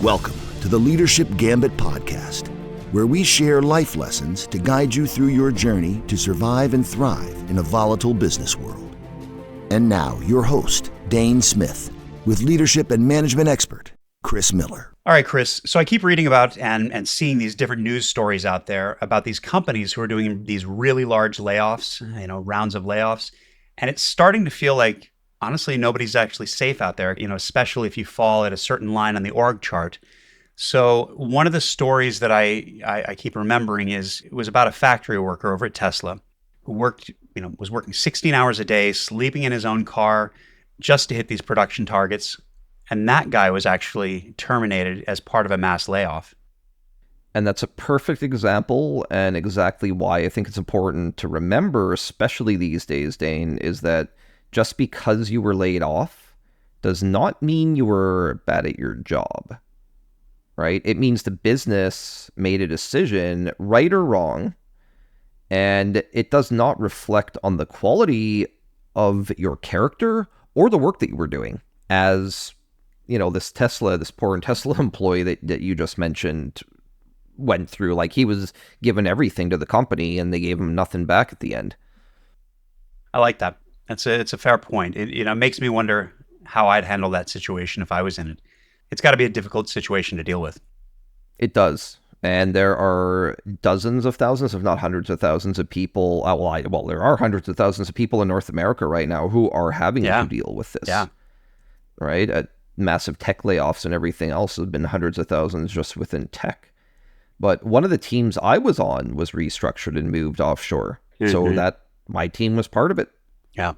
Welcome to the Leadership Gambit podcast, where we share life lessons to guide you through your journey to survive and thrive in a volatile business world. And now, your host, Dane Smith, with leadership and management expert, Chris Miller. All right, Chris. So I keep reading about and seeing these different news stories out there about these companies who are doing these really large layoffs, rounds of layoffs. And it's starting to feel like, honestly, nobody's actually safe out there, especially if you fall at a certain line on the org chart. So one of the stories that I keep remembering it was about a factory worker over at Tesla who was working 16 hours a day, sleeping in his own car just to hit these production targets. And that guy was actually terminated as part of a mass layoff. And that's a perfect example, and exactly why I think it's important to remember, especially these days, Dane, is that just because you were laid off does not mean you were bad at your job, right? It means the business made a decision, right or wrong, and it does not reflect on the quality of your character or the work that you were doing. As, this poor Tesla employee that you just mentioned went through, like he was given everything to the company and they gave him nothing back at the end. I like that. It's a fair point. It makes me wonder how I'd handle that situation if I was in it. It's got to be a difficult situation to deal with. It does. And there are dozens of thousands, if not hundreds of thousands of people. There are hundreds of thousands of people in North America right now who are having to deal with this. Yeah. Right? Massive tech layoffs and everything else has been hundreds of thousands just within tech. But one of the teams I was on was restructured and moved offshore. Mm-hmm. So that my team was part of it. Yeah.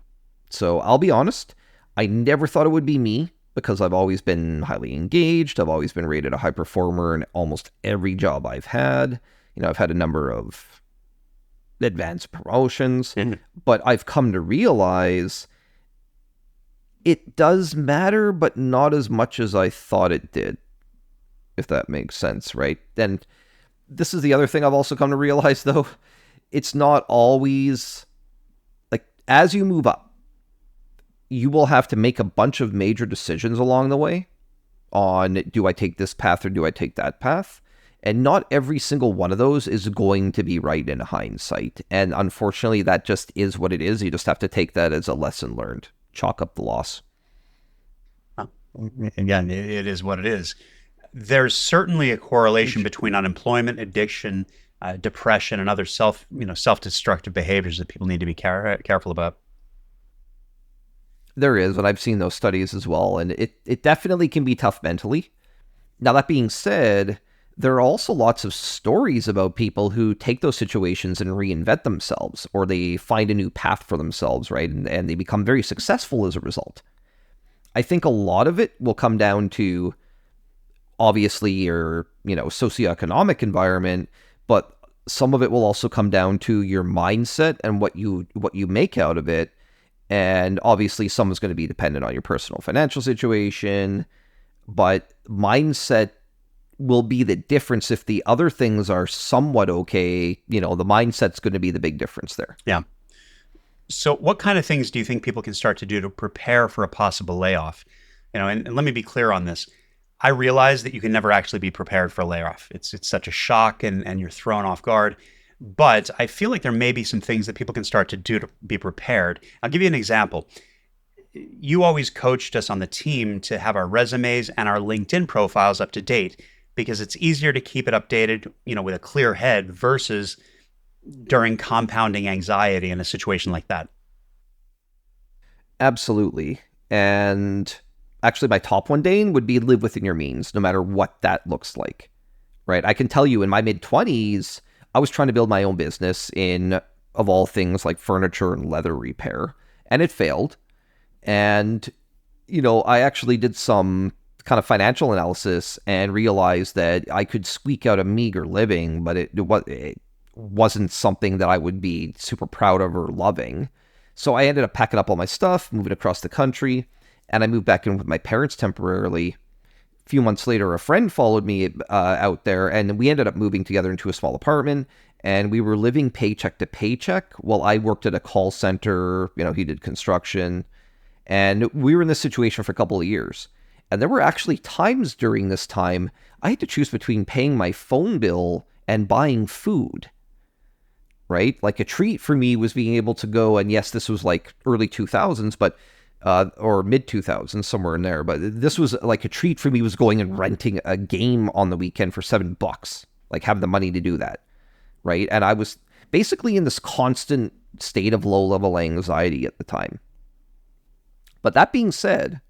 So I'll be honest, I never thought it would be me because I've always been highly engaged. I've always been rated a high performer in almost every job I've had. I've had a number of advanced promotions, but I've come to realize it does matter, but not as much as I thought it did, if that makes sense, right? And this is the other thing I've also come to realize, though. It's not always... as you move up, you will have to make a bunch of major decisions along the way on, do I take this path or do I take that path? And not every single one of those is going to be right in hindsight. And unfortunately, that just is what it is. You just have to take that as a lesson learned. Chalk up the loss. Again, it is what it is. There's certainly a correlation between unemployment, addiction, depression, and other self-destructive behaviors that people need to be careful about. There is, and I've seen those studies as well, and it definitely can be tough mentally. Now, that being said, there are also lots of stories about people who take those situations and reinvent themselves, or they find a new path for themselves, right? And they become very successful as a result. I think a lot of it will come down to, obviously, your socioeconomic environment, but some of it will also come down to your mindset and what you make out of it. And obviously, some is going to be dependent on your personal financial situation, but mindset will be the difference. If the other things are somewhat okay, the mindset's going to be the big difference there. Yeah. So what kind of things do you think people can start to do to prepare for a possible layoff? And let me be clear on this. I realize that you can never actually be prepared for a layoff. It's such a shock and you're thrown off guard. But I feel like there may be some things that people can start to do to be prepared. I'll give you an example. You always coached us on the team to have our resumes and our LinkedIn profiles up to date because it's easier to keep it updated, with a clear head versus during compounding anxiety in a situation like that. Absolutely. And actually, my top one, Dane, would be live within your means, no matter what that looks like, right? I can tell you in my mid-20s, I was trying to build my own business in, of all things, like furniture and leather repair, and it failed. And, I actually did some kind of financial analysis and realized that I could squeak out a meager living, but it wasn't something that I would be super proud of or loving. So I ended up packing up all my stuff, moving across the country, and I moved back in with my parents temporarily. A few months later, a friend followed me out there, and we ended up moving together into a small apartment, and we were living paycheck to paycheck while I worked at a call center. He did construction, and we were in this situation for a couple of years. And there were actually times during this time I had to choose between paying my phone bill and buying food, right? Like a treat for me was being able to go, and yes, this was like early 2000s, but or mid 2000s, somewhere in there. But this was like a treat for me was going and renting a game on the weekend for $7, like having the money to do that, right? And I was basically in this constant state of low-level anxiety at the time. But that being said,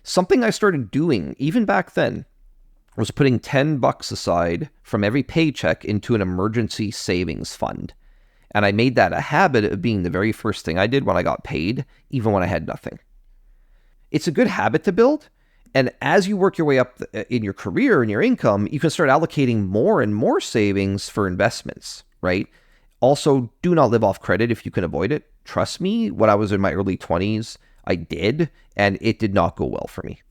something I started doing even back then was putting $10 aside from every paycheck into an emergency savings fund. And I made that a habit of being the very first thing I did when I got paid, even when I had nothing. It's a good habit to build. And as you work your way up in your career and your income, you can start allocating more and more savings for investments, right? Also, do not live off credit if you can avoid it. Trust me, when I was in my early 20s, I did, and it did not go well for me.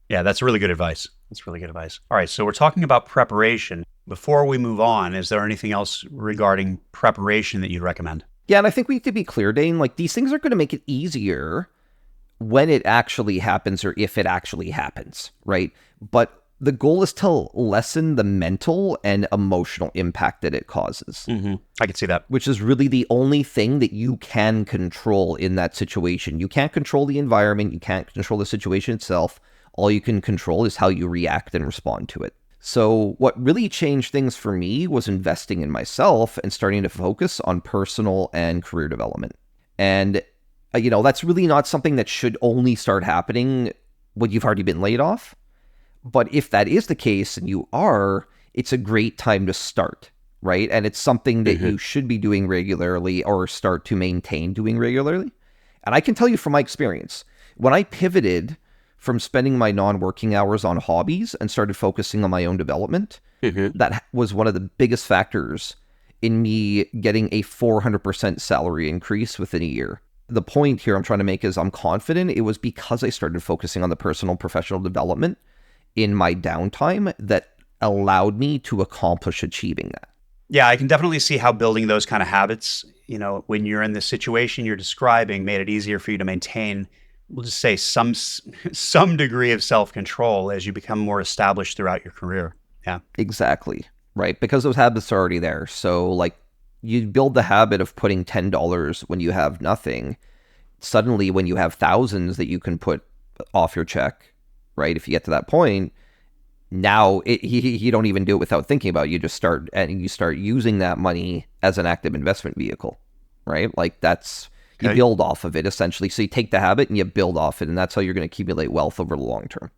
Yeah, that's really good advice. That's really good advice. All right, so we're talking about preparation. Before we move on, is there anything else regarding preparation that you'd recommend? Yeah, and I think we need to be clear, Dane, like these things are going to make it easier when it actually happens or if it actually happens, right? But the goal is to lessen the mental and emotional impact that it causes. I can see that. Which is really the only thing that you can control in that situation. You can't control the environment. You can't control the situation itself. All you can control is how you react and respond to it. So what really changed things for me was investing in myself and starting to focus on personal and career development. And, that's really not something that should only start happening when you've already been laid off. But if that is the case and you are, it's a great time to start, right? And it's something that you should be doing regularly or start to maintain doing regularly. And I can tell you from my experience, when I pivoted from spending my non-working hours on hobbies and started focusing on my own development, that was one of the biggest factors in me getting a 400% salary increase within a year. The point here I'm trying to make is I'm confident it was because I started focusing on the personal professional development in my downtime that allowed me to accomplish achieving that. Yeah, I can definitely see how building those kind of habits, when you're in the situation you're describing, made it easier for you to maintain, we'll just say some degree of self-control as you become more established throughout your career. Yeah. Exactly. Right. Because those habits are already there. So like you build the habit of putting $10 when you have nothing. Suddenly when you have thousands that you can put off your check, right? If you get to that point, now you don't even do it without thinking about it. You just start using that money as an active investment vehicle, right? Like you build off of it essentially. So you take the habit and you build off it, and that's how you're going to accumulate wealth over the long term.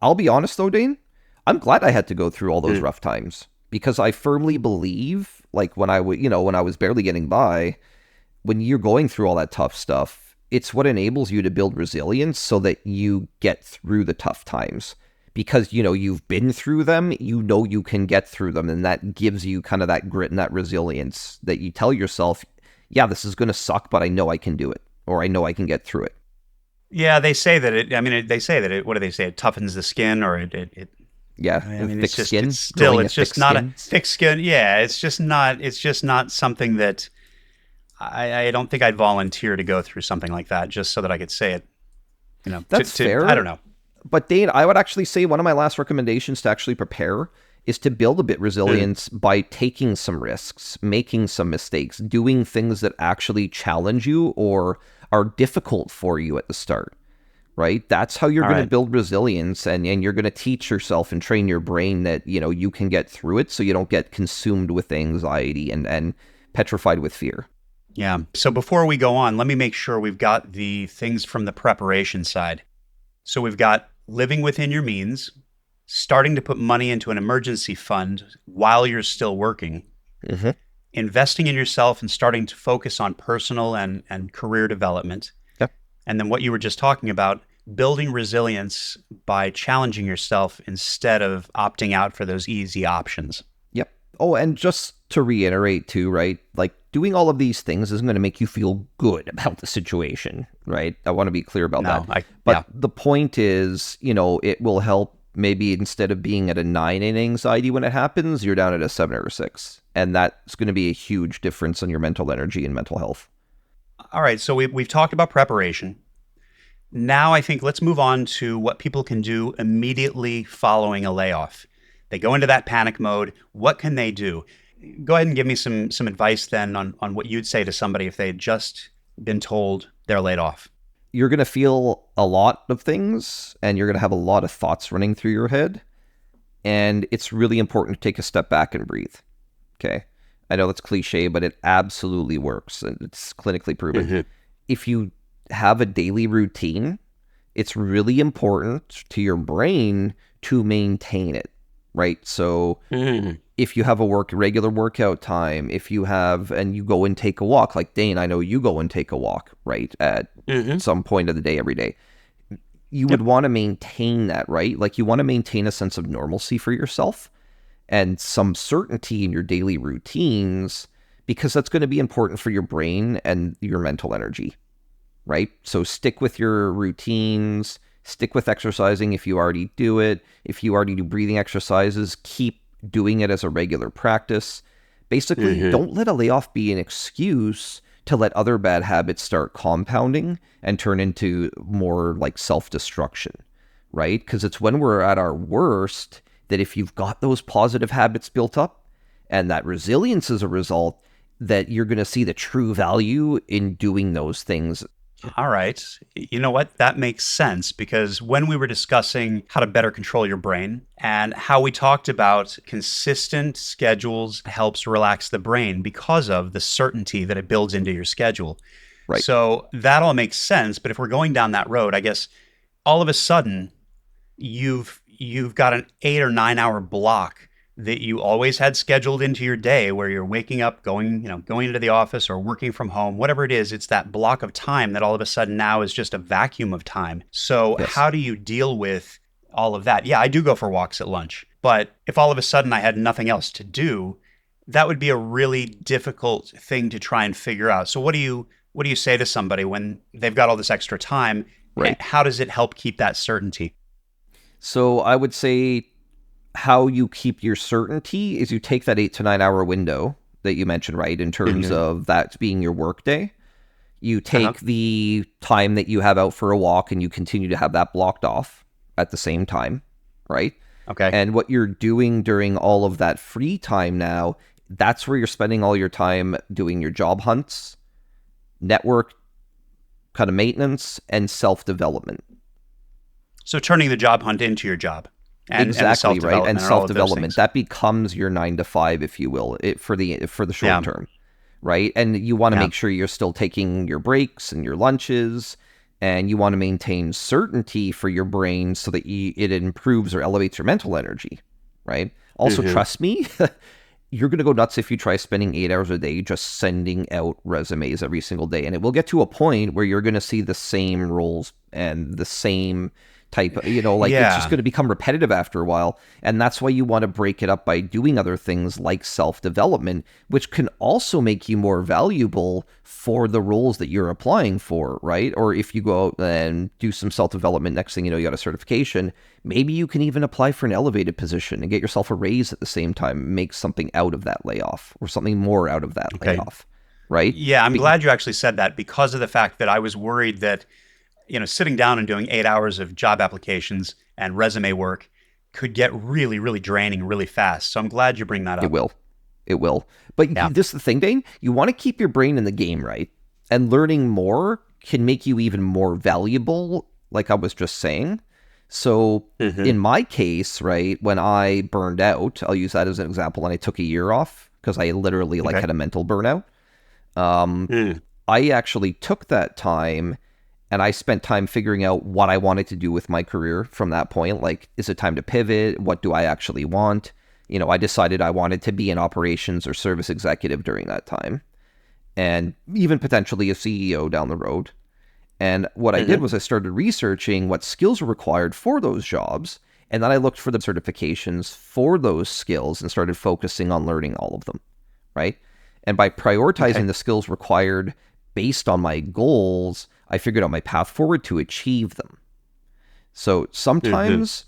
I'll be honest though, Dane, I'm glad I had to go through all those rough times because I firmly believe, like when I was barely getting by, when you're going through all that tough stuff, it's what enables you to build resilience so that you get through the tough times. Because, you've been through them, you can get through them. And that gives you kind of that grit and that resilience that you tell yourself, yeah, this is going to suck, but I know I can do it, or I know I can get through it. Yeah, they say that it what do they say? It toughens the skin, or it thick skin. It's still, it's just not a thick skin. Yeah, it's just not something that I don't think I'd volunteer to go through something like that just so that I could say it. That's fair. I don't know. But Dane, I would actually say one of my last recommendations to actually prepare is to build a bit resilience by taking some risks, making some mistakes, doing things that actually challenge you or are difficult for you at the start, right? That's how you're going to build resilience, and you're going to teach yourself and train your brain that, you can get through it so you don't get consumed with anxiety and petrified with fear. Yeah. So before we go on, let me make sure we've got the things from the preparation side. So we've got living within your means, starting to put money into an emergency fund while you're still working, investing in yourself and starting to focus on personal and career development. Yep. And then what you were just talking about, building resilience by challenging yourself instead of opting out for those easy options. Yep. Oh, and just to reiterate too, right? Like doing all of these things isn't going to make you feel good about the situation, right? I want to be clear about that. But the point is, it will help. Maybe instead of being at a 9 in anxiety when it happens, you're down at a 7 or a 6. And that's going to be a huge difference in your mental energy and mental health. All right. So we've talked about preparation. Now I think let's move on to what people can do immediately following a layoff. They go into that panic mode. What can they do? Go ahead and give me some advice then on what you'd say to somebody if they had just been told they're laid off. You're going to feel a lot of things, and you're going to have a lot of thoughts running through your head. And it's really important to take a step back and breathe. Okay. I know that's cliche, but it absolutely works, and it's clinically proven. Mm-hmm. If you have a daily routine, it's really important to your brain to maintain it, right? So if you have a regular workout time, if you have, and you go and take a walk, like Dane, I know you go and take a walk, right? At some point of the day, every day. You would want to maintain that, right? Like you want to maintain a sense of normalcy for yourself and some certainty in your daily routines, because that's going to be important for your brain and your mental energy, right? So stick with your routines, stick with exercising if you already do it. If you already do breathing exercises, keep doing it as a regular practice. Basically, don't let a layoff be an excuse to let other bad habits start compounding and turn into more like self-destruction, right? Because it's when we're at our worst that if you've got those positive habits built up and that resilience as a result, that you're going to see the true value in doing those things. All right. You know what? That makes sense, because when we were discussing how to better control your brain and how we talked about consistent schedules helps relax the brain because of the certainty that it builds into your schedule. Right. So that all makes sense. But if we're going down that road, I guess all of a sudden you've got an 8 or 9 hour block that you always had scheduled into your day where you're waking up, going into the office or working from home, whatever it is, it's that block of time that all of a sudden now is just a vacuum of time. So how do you deal with all of that? Yeah, I do go for walks at lunch, but if all of a sudden I had nothing else to do, that would be a really difficult thing to try and figure out. So what do you say to somebody when they've got all this extra time? Right. How does it help keep that certainty? So I would say how you keep your certainty is you take that 8 to 9 hour window that you mentioned, right? In terms of that being your work day, you take the time that you have out for a walk and you continue to have that blocked off at the same time, right? Okay. And what you're doing during all of that free time now, that's where you're spending all your time doing your job hunts, network kind of maintenance, and self-development. So turning the job hunt into your job. Exactly, right. And self-development. Things. That becomes your 9 to 5, if you will, for the short term, right? And you want to make sure you're still taking your breaks and your lunches, and you want to maintain certainty for your brain so that it improves or elevates your mental energy, right? Also, trust me, you're going to go nuts if you try spending 8 hours a day just sending out resumes every single day. And it will get to a point where you're going to see the same roles and the same type, it's just going to become repetitive after a while. And that's why you want to break it up by doing other things like self-development, which can also make you more valuable for the roles that you're applying for, right? Or if you go out and do some self-development, next thing you know, you got a certification, maybe you can even apply for an elevated position and get yourself a raise at the same time, make something out of that layoff or something more out of that layoff, right? Yeah, I'm glad you actually said that, because of the fact that I was worried that sitting down and doing 8 hours of job applications and resume work could get really, really draining really fast. So I'm glad you bring that up. It will. But this is the thing, Dane. You want to keep your brain in the game, right? And learning more can make you even more valuable, like I was just saying. So in my case, right, when I burned out, I'll use that as an example, and I took a year off because I literally had a mental burnout. I actually took that time, and I spent time figuring out what I wanted to do with my career from that point. Like, is it time to pivot? What do I actually want? I decided I wanted to be an operations or service executive during that time, and even potentially a CEO down the road. And what I did was I started researching what skills were required for those jobs. And then I looked for the certifications for those skills and started focusing on learning all of them, right? And by prioritizing the skills required based on my goals, I figured out my path forward to achieve them. So sometimes,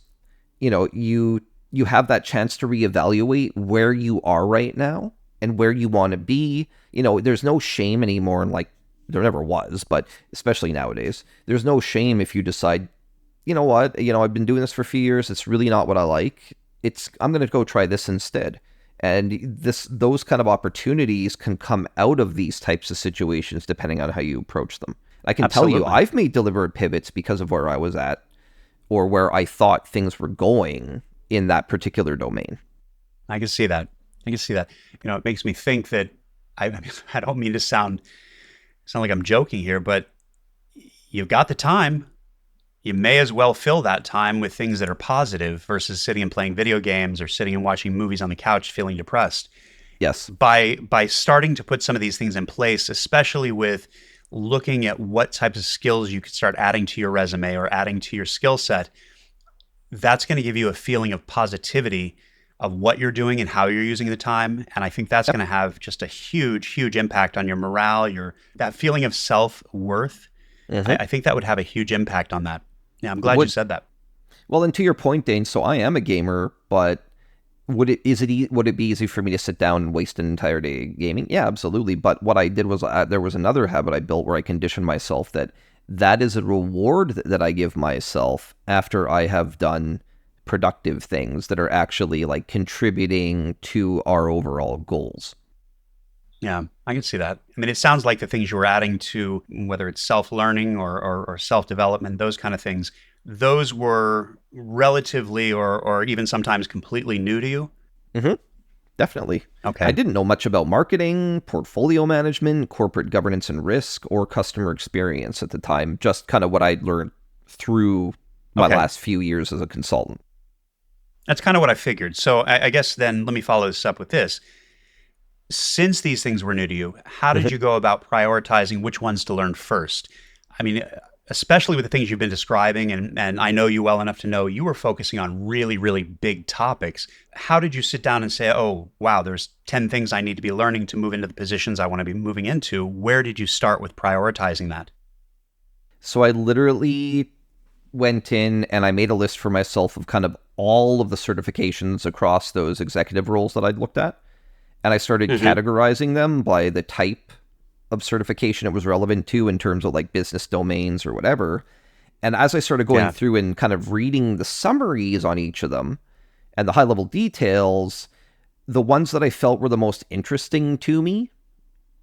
you have that chance to reevaluate where you are right now and where you want to be. There's no shame anymore in there never was, but especially nowadays, there's no shame if you decide, you know what, I've been doing this for a few years. It's really not what I like. I'm going to go try this instead. And those kind of opportunities can come out of these types of situations depending on how you approach them. I can tell you, I've made deliberate pivots because of where I was at or where I thought things were going in that particular domain. I can see that. It makes me think that I don't mean to sound like I'm joking here, but you've got the time. You may as well fill that time with things that are positive versus sitting and playing video games or sitting and watching movies on the couch feeling depressed. Yes. By starting to put some of these things in place, especially with looking at what types of skills you could start adding to your resume or adding to your skill set, that's going to give you a feeling of positivity of what you're doing and how you're using the time. And I think that's going to have just a huge, huge impact on your morale, that feeling of self-worth. Mm-hmm. I think that would have a huge impact on that. Yeah, I'm glad you said that. Well, and to your point, Dane, so I am a gamer, but would it be easy for me to sit down and waste an entire day gaming? Yeah, absolutely. But what I did was there was another habit I built where I conditioned myself that is a reward that I give myself after I have done productive things that are actually like contributing to our overall goals. Yeah, I can see that. I mean, it sounds like the things you were adding to, whether it's self-learning or self-development, those kind of things, those were relatively or even sometimes completely new to you? Mm-hmm. Definitely. Okay. I didn't know much about marketing, portfolio management, corporate governance and risk, or customer experience at the time, just kind of what I'd learned through my last few years as a consultant. That's kind of what I figured. So I guess then let me follow this up with this. Since these things were new to you, how did you go about prioritizing which ones to learn first? I mean, especially with the things you've been describing, and I know you well enough to know you were focusing on really, really big topics. How did you sit down and say, oh, wow, there's 10 things I need to be learning to move into the positions I want to be moving into? Where did you start with prioritizing that? So I literally went in and I made a list for myself of kind of all of the certifications across those executive roles that I'd looked at. And I started categorizing them by the type of certification it was relevant to in terms of like business domains or whatever. And as I started going through and kind of reading the summaries on each of them and the high level details, the ones that I felt were the most interesting to me,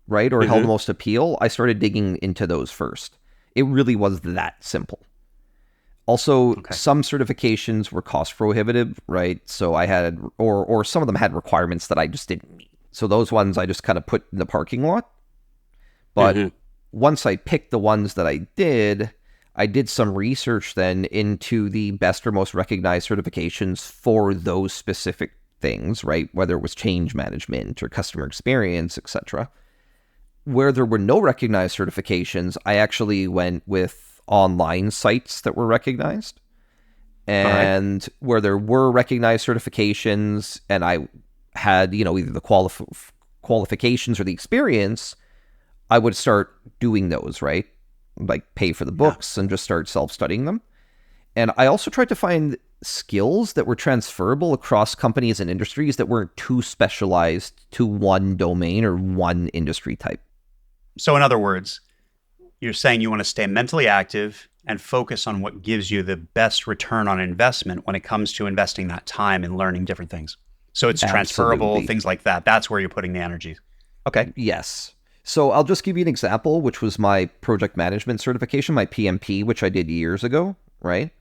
right, or held the most appeal, I started digging into those first. It really was that simple. Also, some certifications were cost prohibitive, right? So I had, or some of them had requirements that I just didn't meet. So those ones I just kind of put in the parking lot. But once I picked the ones that I did some research then into the best or most recognized certifications for those specific things, right? Whether it was change management or customer experience, etc. Where there were no recognized certifications, I actually went with online sites that were recognized. And where there were recognized certifications and I had, either the qualifications or the experience, I would start doing those, right? Like pay for the books and just start self-studying them. And I also tried to find skills that were transferable across companies and industries that weren't too specialized to one domain or one industry type. So in other words, you're saying you want to stay mentally active and focus on what gives you the best return on investment when it comes to investing that time and learning different things. So it's transferable, things like that. That's where you're putting the energy. Okay. Yes. So I'll just give you an example, which was my project management certification, my PMP, which I did years ago, right?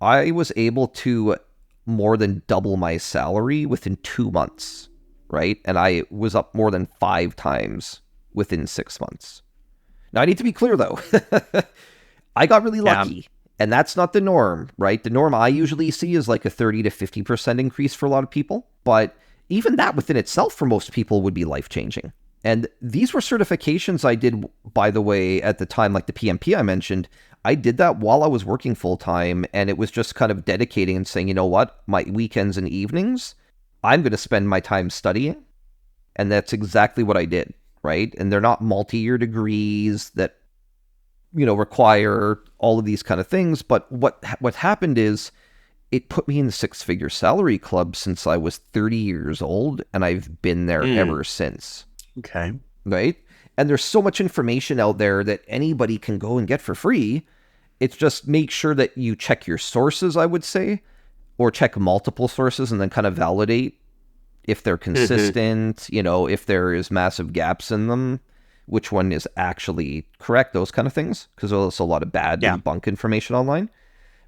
I was able to more than double my salary within 2 months, right? And I was up more than 5 times within 6 months. Now, I need to be clear, though. I got really lucky. And that's not the norm, right? The norm I usually see is like a 30 to 50% increase for a lot of people. But even that within itself for most people would be life-changing. And these were certifications I did, by the way, at the time, like the PMP I mentioned. I did that while I was working full-time. And it was just kind of dedicating and saying, you know what? My weekends and evenings, I'm going to spend my time studying. And that's exactly what I did, right? And they're not multi-year degrees that require all of these kind of things. But what happened is it put me in the 6-figure salary club since I was 30 years old, and I've been there ever since. Okay. Right? And there's so much information out there that anybody can go and get for free. It's just make sure that you check your sources, I would say, or check multiple sources and then kind of validate if they're consistent, if there is massive gaps in them, which one is actually correct, those kind of things, because there's a lot of bad and bunk information online.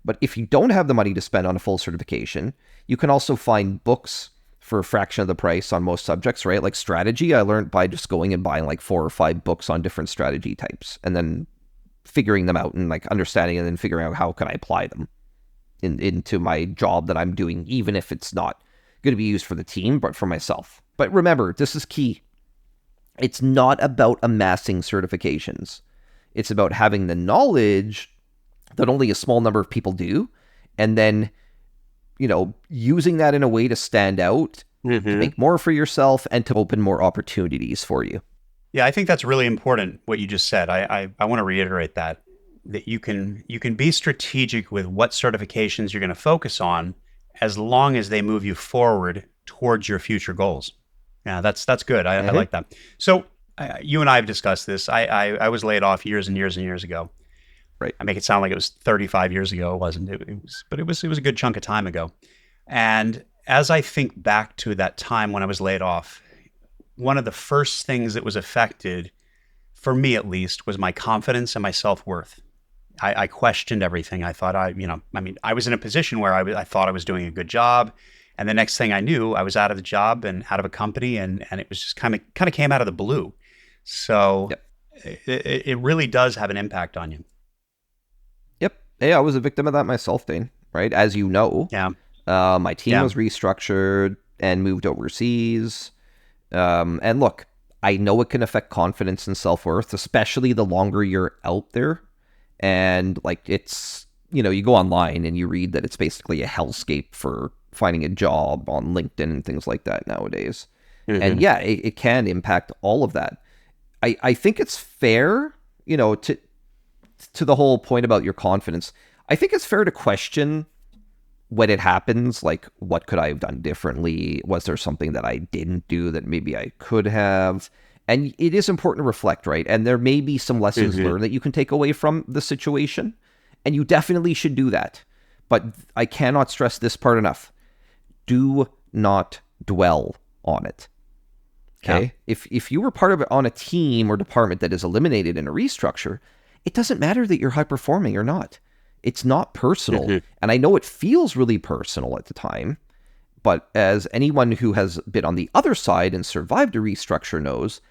But if you don't have the money to spend on a full certification, you can also find books for a fraction of the price on most subjects, right? Like strategy, I learned by just going and buying like 4 or 5 books on different strategy types and then figuring them out and like understanding and then figuring out how can I apply them into my job that I'm doing, even if it's not going to be used for the team, but for myself. But remember, this is key. It's not about amassing certifications. It's about having the knowledge that only a small number of people do, and then, using that in a way to stand out, to make more for yourself, and to open more opportunities for you. Yeah, I think that's really important, what you just said. I want to reiterate that you can be strategic with what certifications you're going to focus on as long as they move you forward towards your future goals. Yeah, that's good. I like that. So you and I have discussed this. I was laid off years and years and years ago. Right. I make it sound like it was 35 years ago. It wasn't. It was a good chunk of time ago. And as I think back to that time when I was laid off, one of the first things that was affected, for me at least, was my confidence and my self-worth. I questioned everything. I thought I was in a position where I thought I was doing a good job. And the next thing I knew, I was out of the job and out of a company, and it was just kind of came out of the blue. So it really does have an impact on you. Yep. Hey, I was a victim of that myself, Dane, right? As you know. Yeah. My team was restructured and moved overseas. And look, I know it can affect confidence and self-worth, especially the longer you're out there. And like it's, you go online and you read that it's basically a hellscape for finding a job on LinkedIn and things like that nowadays. And yeah, it can impact all of that. I think it's fair, to the whole point about your confidence. I think it's fair to question when it happens, like, what could I have done differently? Was there something that I didn't do that maybe I could have? And it is important to reflect, right? And there may be some lessons learned that you can take away from the situation, and you definitely should do that. But I cannot stress this part enough. Do not dwell on it. Okay? Yeah. If you were part of it on a team or department that is eliminated in a restructure, it doesn't matter that you're high performing or not. It's not personal. And I know it feels really personal at the time, but as anyone who has been on the other side and survived a restructure knows,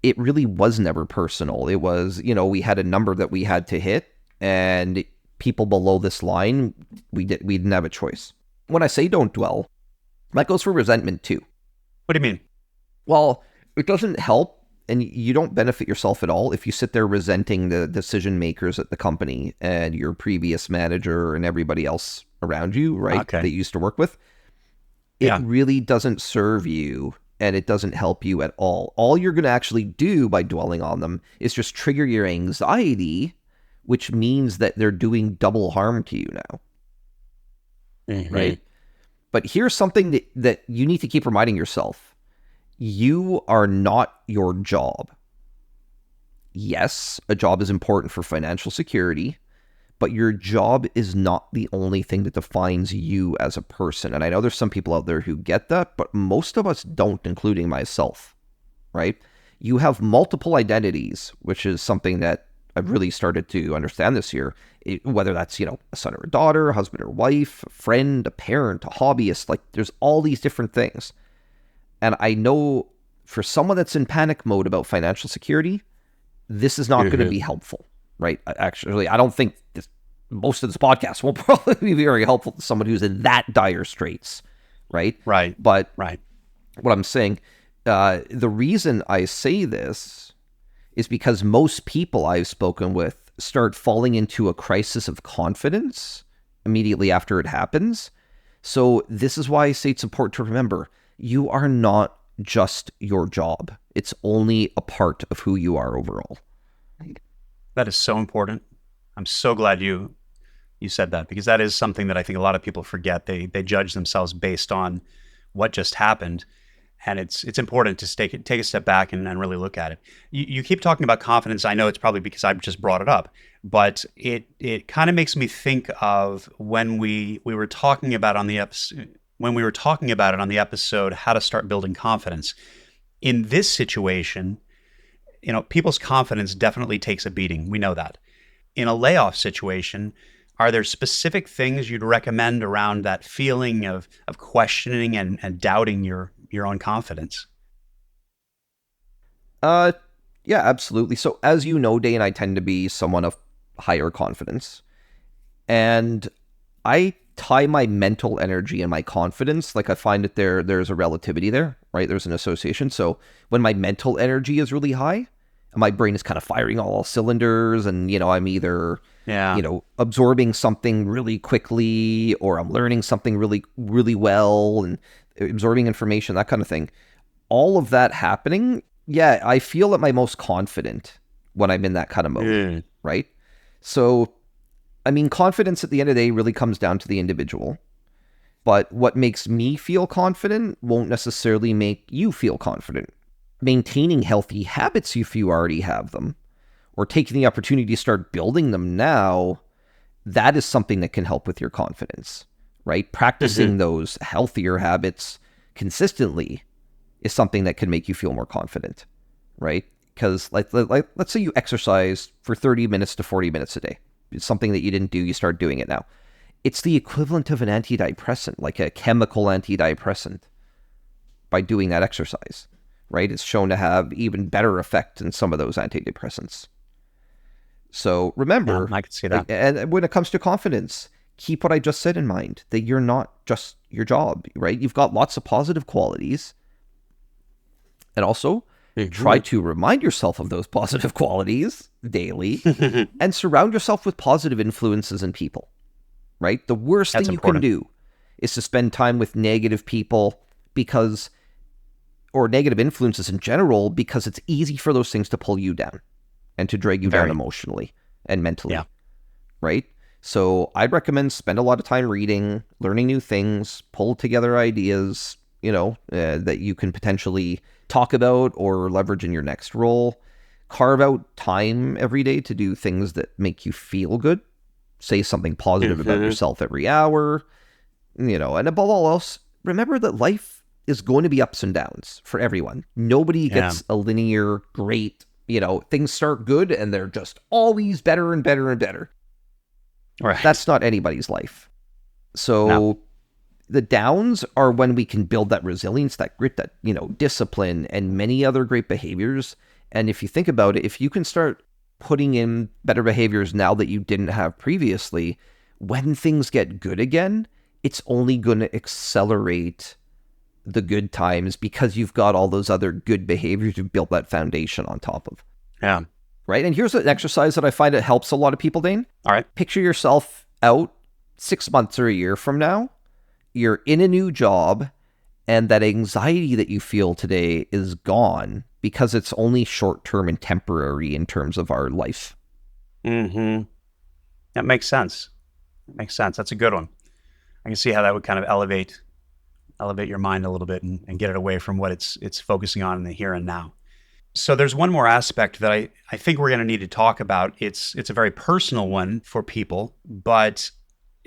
it really was never personal. It was, we had a number that we had to hit, and people below this line, we didn't have a choice. When I say don't dwell, that goes for resentment too. What do you mean? Well, it doesn't help, and you don't benefit yourself at all if you sit there resenting the decision makers at the company and your previous manager and everybody else around you, right? Okay. That you used to work with. It really doesn't serve you, and it doesn't help you at all. All you're going to actually do by dwelling on them is just trigger your anxiety, which means that they're doing double harm to you now. Right? But here's something that you need to keep reminding yourself. You are not your job. Yes, a job is important for financial security, but your job is not the only thing that defines you as a person. And I know there's some people out there who get that, but most of us don't, including myself, right? You have multiple identities, which is something that I've really started to understand this year. Whether that's, a son or a daughter, a husband or wife, a friend, a parent, a hobbyist, like there's all these different things. And I know for someone that's in panic mode about financial security, this is not going to be helpful, right? Actually, I don't think most of this podcast will probably be very helpful to someone who's in that dire straits, right? Right. But what I'm saying, the reason I say this is because most people I've spoken with start falling into a crisis of confidence immediately after it happens. So this is why I say it's important to remember, you are not just your job. It's only a part of who you are overall. That is so important. I'm so glad you said that, because that is something that I think a lot of people forget. They judge themselves based on what just happened. And it's important to take a step back and really look at it. You keep talking about confidence. I know it's probably because I've just brought it up, but it kind of makes me think of when we were talking about on the episode, when we were talking about it on the episode, how to start building confidence. In this situation, people's confidence definitely takes a beating. We know that. In a layoff situation, are there specific things you'd recommend around that feeling of questioning and doubting your own confidence? Yeah, absolutely. So as you know, Dane, I tend to be someone of higher confidence. And I tie my mental energy and my confidence, like I find that there's a relativity there, right? There's an association. So when my mental energy is really high, and my brain is kind of firing all cylinders, and I'm either absorbing something really quickly, or I'm learning something really, really well and absorbing information, that kind of thing. All of that happening, yeah, I feel at my most confident when I'm in that kind of mode, right? So, I mean, confidence at the end of the day really comes down to the individual. But what makes me feel confident won't necessarily make you feel confident. Maintaining healthy habits if you already have them, or taking the opportunity to start building them now, that is something that can help with your confidence, right? Practicing those healthier habits consistently is something that can make you feel more confident, right? Because let's say you exercise for 30 minutes to 40 minutes a day. It's something that you didn't do, you start doing it now. It's the equivalent of an antidepressant, like a chemical antidepressant, by doing that exercise, right? It's shown to have even better effect than some of those antidepressants. So remember, I can see that. And when it comes to confidence, keep what I just said in mind, that you're not just your job, right? You've got lots of positive qualities. And also, try to remind yourself of those positive qualities daily and surround yourself with positive influences and people, right? The worst thing you can do is to spend time with negative people or negative influences in general, because it's easy for those things to pull you down and to drag you down emotionally and mentally, right? So I'd recommend spend a lot of time reading, learning new things, pull together ideas, that you can potentially talk about or leverage in your next role. Carve out time every day to do things that make you feel good. Say something positive about yourself every hour, and above all else, remember that life is going to be ups and downs for everyone. Nobody gets a linear, great, things start good and they're just always better and better and better. Right. That's not anybody's life. So the downs are when we can build that resilience, that grit, that, discipline, and many other great behaviors. And if you think about it, if you can start putting in better behaviors now that you didn't have previously, when things get good again, it's only going to accelerate the good times, because you've got all those other good behaviors you've built that foundation on top of. Yeah. Right? And here's an exercise that I find it helps a lot of people, Dane. All right. Picture yourself out 6 months or a year from now. You're in a new job, and that anxiety that you feel today is gone because it's only short-term and temporary in terms of our life. That makes sense. That's a good one. I can see how that would kind of elevate your mind a little bit and get it away from what it's focusing on in the here and now. So there's one more aspect that I think we're going to need to talk about. It's a very personal one for people, but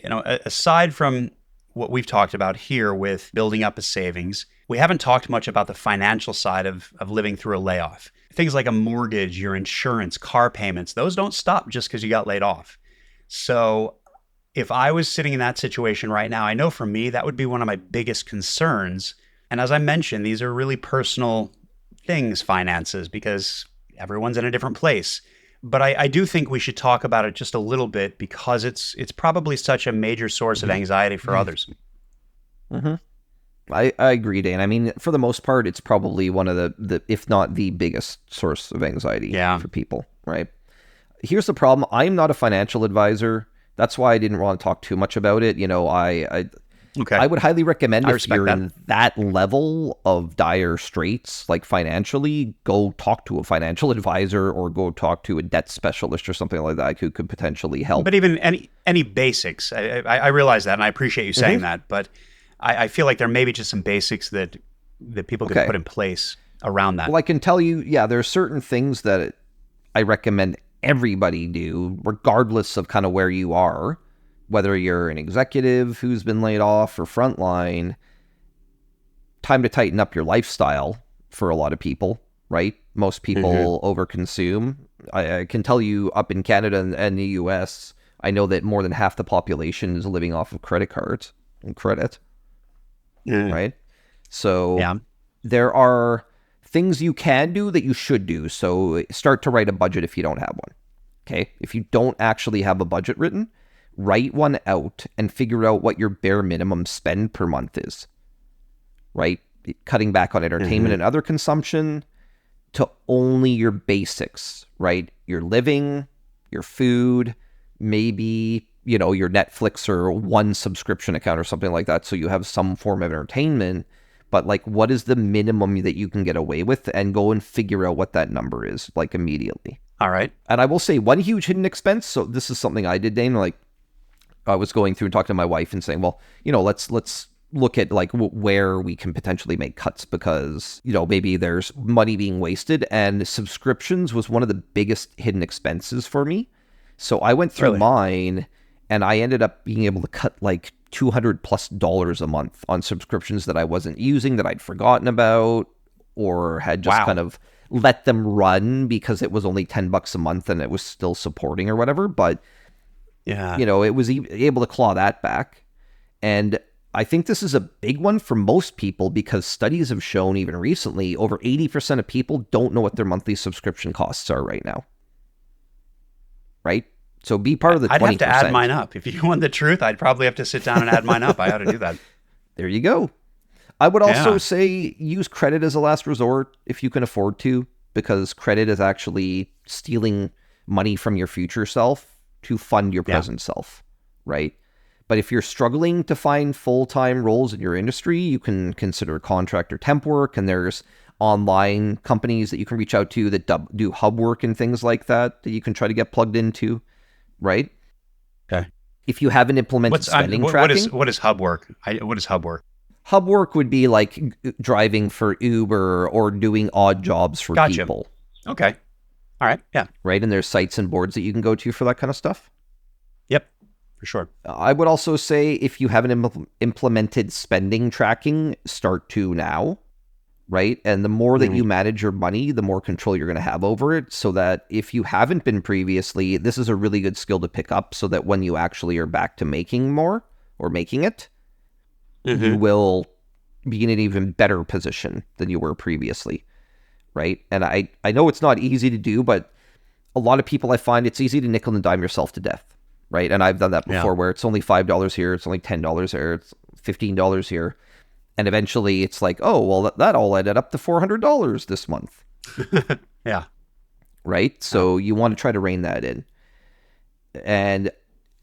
aside from what we've talked about here with building up a savings, we haven't talked much about the financial side of living through a layoff. Things like a mortgage, your insurance, car payments, those don't stop just because you got laid off. So if I was sitting in that situation right now, I know for me, that would be one of my biggest concerns. And as I mentioned, these are really personal things, finances, because everyone's in a different place. But I do think we should talk about it just a little bit, because it's probably such a major source of anxiety for others. I agree, Dane. I mean, for the most part, it's probably one of the if not the biggest source of anxiety for people, right? Here's the problem. I'm not a financial advisor. That's why I didn't want to talk too much about it. I would highly recommend, if you're in that level of dire straits, like financially, go talk to a financial advisor or go talk to a debt specialist or something like that who could potentially help. But even any basics, I realize that, and I appreciate you saying that, but I feel like there may be just some basics that that people could put in place around that? Well, I can tell you, yeah, there are certain things that I recommend everybody do, regardless of kind of where you are, whether you're an executive who's been laid off or frontline. Time to tighten up your lifestyle for a lot of people, right? Most people overconsume. I can tell you up in Canada and the US, I know that more than half the population is living off of credit cards and credit, right? So there are things you can do that you should do. So start to write a budget if you don't have one. Okay. If you don't actually have a budget written, write one out and figure out what your bare minimum spend per month is, right? Cutting back on entertainment and other consumption to only your basics, right? Your living, your food, maybe, your Netflix or one subscription account or something like that. So you have some form of entertainment, but like, what is the minimum that you can get away with, and go and figure out what that number is, like, immediately. All right. And I will say one huge hidden expense. So this is something I did, Dane. Like, I was going through and talking to my wife and saying, well, let's look at like where we can potentially make cuts, because, maybe there's money being wasted, and subscriptions was one of the biggest hidden expenses for me. So I went through mine, and I ended up being able to cut like $200+ a month on subscriptions that I wasn't using, that I'd forgotten about, or had just kind of let them run because it was only $10 a month and it was still supporting or whatever. But it was able to claw that back. And I think this is a big one for most people, because studies have shown, even recently, over 80% of people don't know what their monthly subscription costs are right now. Right? So be part of the 20%. I'd have to add mine up. If you want the truth, I'd probably have to sit down and add mine up. I ought to do that. There you go. I would also say use credit as a last resort if you can afford to, because credit is actually stealing money from your future self to fund your present self, right? But if you're struggling to find full-time roles in your industry, you can consider contract or temp work, and there's online companies that you can reach out to that do hub work and things like that you can try to get plugged into, right? Okay. If you haven't implemented spending tracking... What is hub work? What is hub work? Hub work would be like driving for Uber or doing odd jobs for people. Okay. All right. Yeah. Right? And there's sites and boards that you can go to for that kind of stuff. Yep. For sure. I would also say, if you haven't implemented spending tracking, start to now, right? And the more that you manage your money, the more control you're going to have over it, so that if you haven't been previously, this is a really good skill to pick up, so that when you actually are back to making more or making it, you will be in an even better position than you were previously, right? And I know it's not easy to do, but a lot of people, I find it's easy to nickel and dime yourself to death, right? And I've done that before, where it's only $5 here, it's only $10 here, it's $15 here. And eventually it's like, oh, well, that all added up to $400 this month. Yeah. Right? So you want to try to rein that in. And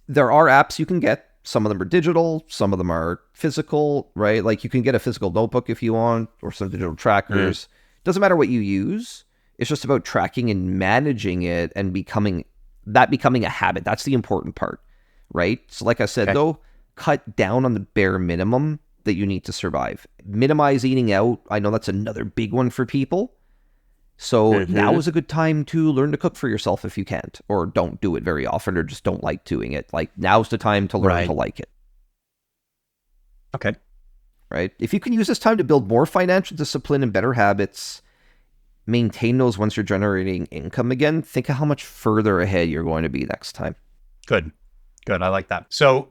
there are apps you can get. Some of them are digital, some of them are physical, right? Like, you can get a physical notebook if you want, or some digital trackers. Doesn't matter what you use. It's just about tracking and managing it and becoming a habit. That's the important part, right? So like I said, though, cut down on the bare minimum that you need to survive. Minimize eating out. I know that's another big one for people. So now is a good time to learn to cook for yourself if you can't, or don't do it very often, or just don't like doing it. Like, now's the time to learn to like it. Okay. Right? If you can use this time to build more financial discipline and better habits, maintain those once you're generating income again, think of how much further ahead you're going to be next time. Good. I like that. So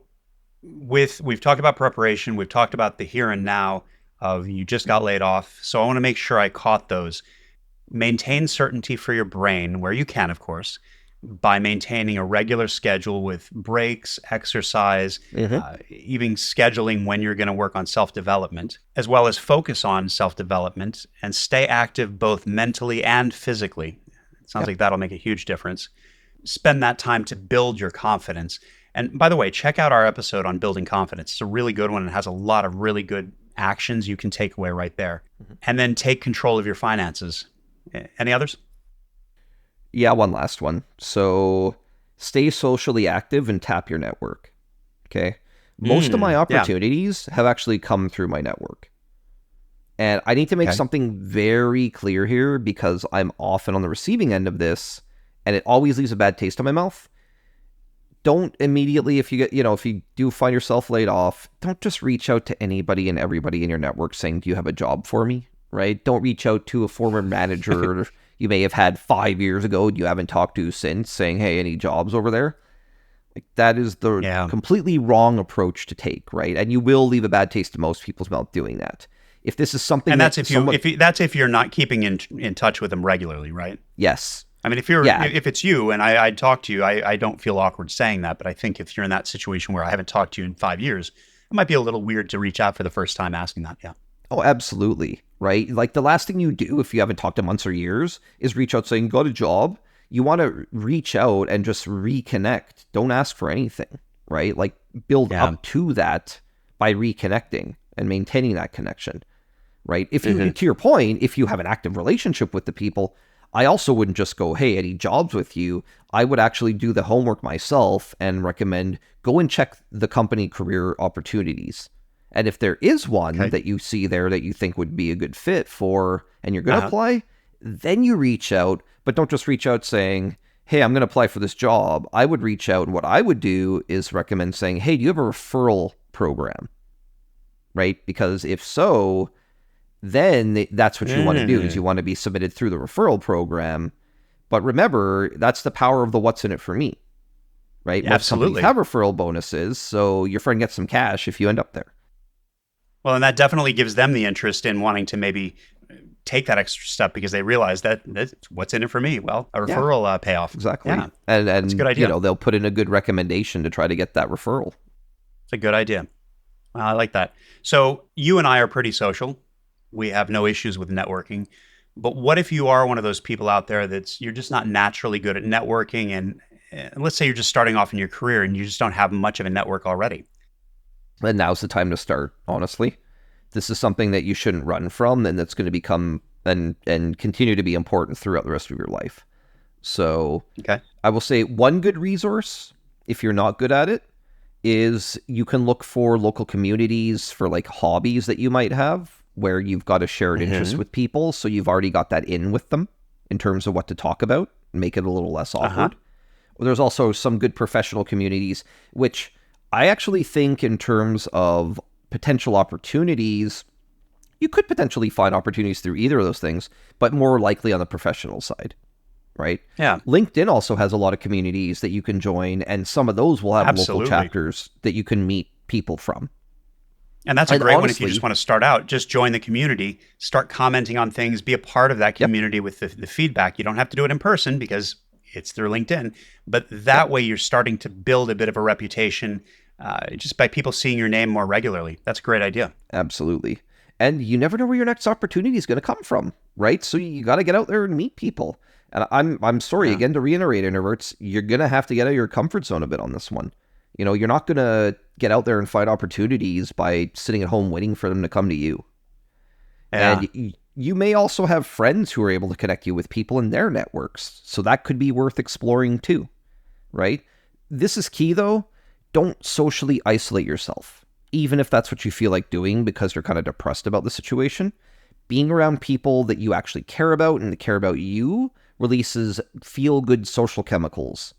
we've talked about preparation. We've talked about the here and now of you just got laid off. So I want to make sure I caught those. Maintain certainty for your brain, where you can, of course, by maintaining a regular schedule with breaks, exercise, even scheduling when you're going to work on self-development, as well as focus on self-development and stay active both mentally and physically. It sounds like that'll make a huge difference. Spend that time to build your confidence. And by the way, check out our episode on building confidence. It's a really good one and has a lot of really good actions you can take away right there. And then take control of your finances. Any others? Yeah, one last one. So stay socially active and tap your network. Okay. Most of my opportunities have actually come through my network. And I need to make Okay. something very clear here because I'm often on the receiving end of this and it always leaves a bad taste in my mouth. Don't immediately, if you do find yourself laid off, don't just reach out to anybody and everybody in your network saying, do you have a job for me? Right? Don't reach out to a former manager you may have had 5 years ago and you haven't talked to since saying, hey, any jobs over there? Like, that is the Yeah. completely wrong approach to take, right? And you will leave a bad taste in most people's mouth doing that. If this is something And that that's someone, if you're not keeping in touch with them regularly, right? yes, I mean, yeah, if it's you and I talk to you, I don't feel awkward saying that. But I think if you're in that situation where I haven't talked to you in 5 years, it might be a little weird to reach out for the first time asking that. Yeah. oh, absolutely, right? Like the last thing you do if you haven't talked to months or years is reach out saying, got a job. You want to reach out and just reconnect. Don't ask for anything, right? Like build Yeah. up to that by reconnecting and maintaining that connection, right? If you, to your point, if you have an active relationship with the people, I also wouldn't just go, hey, any jobs with you? I would actually do the homework myself and recommend go and check the company career opportunities. And if there is one Okay. that you see there that you think would be a good fit for, and you're going to Uh-huh. apply, then you reach out, but don't just reach out saying, hey, I'm going to apply for this job. I would reach out, and what I would do is recommend saying, hey, do you have a referral program? Right? Because if so, then that's what you want to do is you want to be submitted through the referral program. But remember, that's the power of the what's in it for me, right? Yeah, Most companies absolutely. have referral bonuses, so your friend gets some cash if you end up there. Well, and that definitely gives them the interest in wanting to maybe take that extra step because they realize that's what's in it for me. Well, a Yeah. referral payoff. Exactly. Yeah, And that's a good idea. they'll put in a good recommendation to try to get that referral. It's a good idea. I like that. So you and I are pretty social. We have no issues with networking. But what if you are one of those people out there you're just not naturally good at networking, and let's say you're just starting off in your career and you just don't have much of a network already? And now's the time to start, honestly. This is something that you shouldn't run from, and that's going to become and continue to be important throughout the rest of your life. So Okay. I will say one good resource, if you're not good at it, is you can look for local communities for like hobbies that you might have where you've got a shared interest with people. So you've already got that in with them in terms of what to talk about, make it a little less awkward. There's also some good professional communities, which I actually think in terms of potential opportunities, you could potentially find opportunities through either of those things, but more likely on the professional side, right? Yeah. LinkedIn also has a lot of communities that you can join, and some of those will have Absolutely. local chapters that you can meet people from. And that's a And great one if you honestly- just want to start out. Just join the community, start commenting on things, be a part of that community with the feedback. You don't have to do it in person because it's through LinkedIn, but that way you're starting to build a bit of a reputation just by people seeing your name more regularly. That's a great idea. Absolutely. And you never know where your next opportunity is going to come from, right? So you got to get out there and meet people. And I'm sorry, again, to reiterate, introverts, you're going to have to get out of your comfort zone a bit on this one. You know, you're not going to get out there and find opportunities by sitting at home waiting for them to come to you. Yeah. And you may also have friends who are able to connect you with people in their networks. So that could be worth exploring too, right? This is key though. Don't socially isolate yourself, even if that's what you feel like doing because you're kind of depressed about the situation. Being around people that you actually care about and that care about you releases feel-good social chemicals,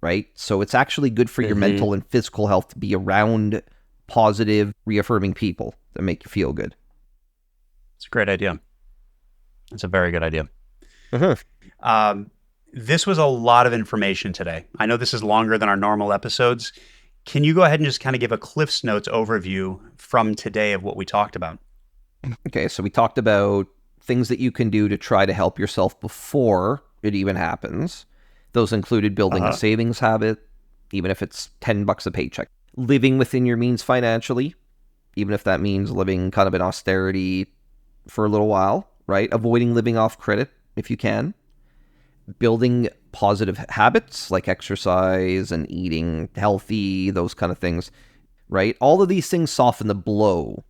right? So it's actually good for your mental and physical health to be around positive, reaffirming people that make you feel good. It's a great idea. It's a very good idea. Uh-huh. This was a lot of information today. I know this is longer than our normal episodes. Can you go ahead and just kind of give a Cliff's Notes overview from today of what we talked about? Okay, so we talked about things that you can do to try to help yourself before it even happens. Those included building a savings habit, even if it's $10 a paycheck. Living within your means financially, even if that means living kind of in austerity for a little while, right? Avoiding living off credit if you can. Building positive habits like exercise and eating healthy, those kind of things, right? All of these things soften the blow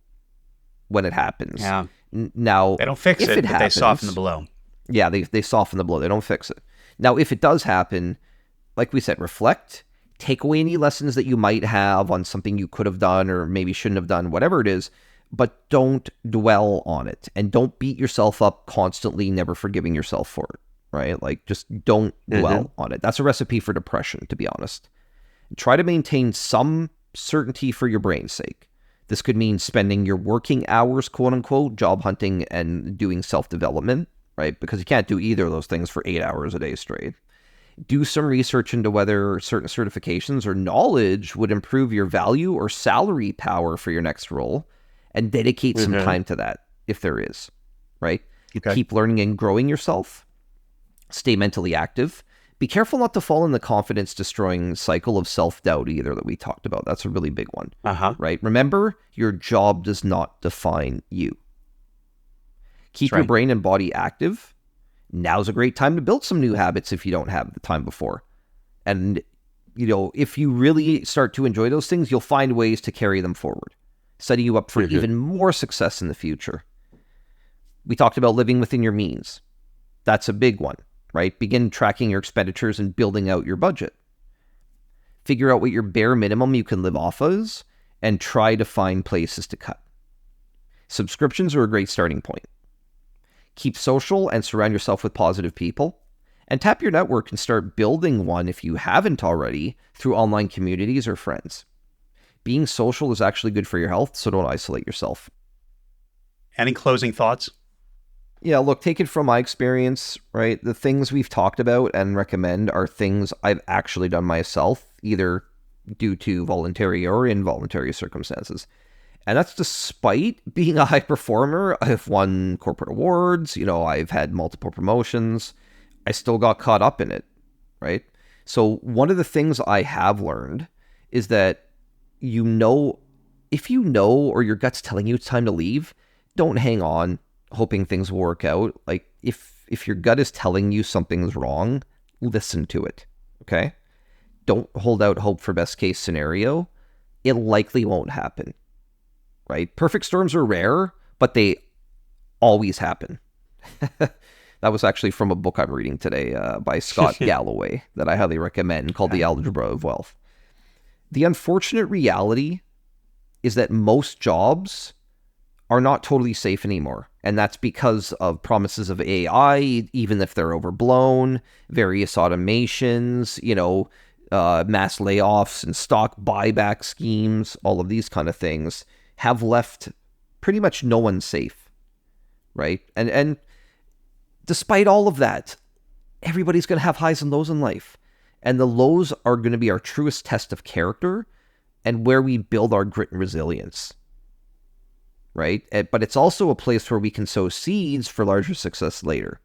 when it happens. Yeah. Now, They don't fix if it, but happens, they soften the blow. Yeah, they soften the blow. They don't fix it. Now, if it does happen, like we said, reflect, take away any lessons that you might have on something you could have done or maybe shouldn't have done, whatever it is, but don't dwell on it, and don't beat yourself up constantly, never forgiving yourself for it, right? Like, just don't dwell on it. That's a recipe for depression, to be honest. Try to maintain some certainty for your brain's sake. This could mean spending your working hours, quote unquote, job hunting and doing self-development, right? Because you can't do either of those things for 8 hours a day straight. Do some research into whether certain certifications or knowledge would improve your value or salary power for your next role, and dedicate some time to that if there is, right? Okay. Keep learning and growing yourself. Stay mentally active. Be careful not to fall in the confidence-destroying cycle of self-doubt either that we talked about. That's a really big one, right? Remember, your job does not define you. Keep your brain and body active. Now's a great time to build some new habits if you don't have the time before. And, if you really start to enjoy those things, you'll find ways to carry them forward, setting you up for even more success in the future. We talked about living within your means. That's a big one, right? Begin tracking your expenditures and building out your budget. Figure out what your bare minimum you can live off of, and try to find places to cut. Subscriptions are a great starting point. Keep social and surround yourself with positive people. And tap your network and start building one if you haven't already through online communities or friends. Being social is actually good for your health, so don't isolate yourself. Any closing thoughts? Yeah, look, take it from my experience, right? The things we've talked about and recommend are things I've actually done myself, either due to voluntary or involuntary circumstances. And that's despite being a high performer. I've won corporate awards, I've had multiple promotions. I still got caught up in it, right? So one of the things I have learned is that, if you know or your gut's telling you it's time to leave, don't hang on hoping things will work out. Like, if your gut is telling you something's wrong, listen to it, okay? Don't hold out hope for best case scenario. It likely won't happen. Right? Perfect storms are rare, but they always happen. That was actually from a book I'm reading today by Scott Galloway that I highly recommend, called The Algebra of Wealth. The unfortunate reality is that most jobs are not totally safe anymore. And that's because of promises of AI, even if they're overblown, various automations, mass layoffs and stock buyback schemes, all of these kind of things have left pretty much no one safe, right? And despite all of that, everybody's going to have highs and lows in life. And the lows are going to be our truest test of character and where we build our grit and resilience, right? But it's also a place where we can sow seeds for larger success later.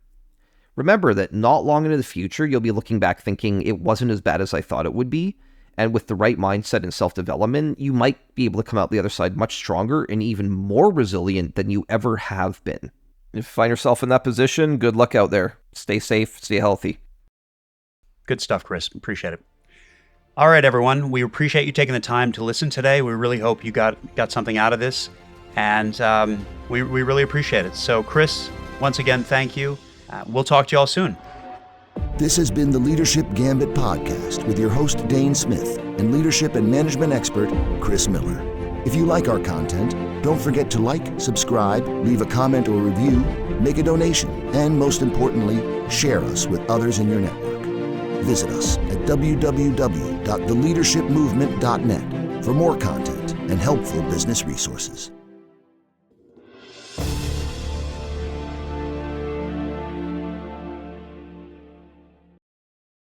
Remember that not long into the future, you'll be looking back thinking it wasn't as bad as I thought it would be. And with the right mindset and self-development, you might be able to come out the other side much stronger and even more resilient than you ever have been. If you find yourself in that position, good luck out there. Stay safe, stay healthy. Good stuff, Chris. Appreciate it. All right, everyone. We appreciate you taking the time to listen today. We really hope you got something out of this. And we really appreciate it. So, Chris, once again, thank you. We'll talk to you all soon. This has been the Leadership Gambit podcast with your host, Dane Smith, and leadership and management expert, Chris Miller. If you like our content, don't forget to like, subscribe, leave a comment or review, make a donation, and most importantly, share us with others in your network. Visit us at www.theleadershipmovement.net for more content and helpful business resources.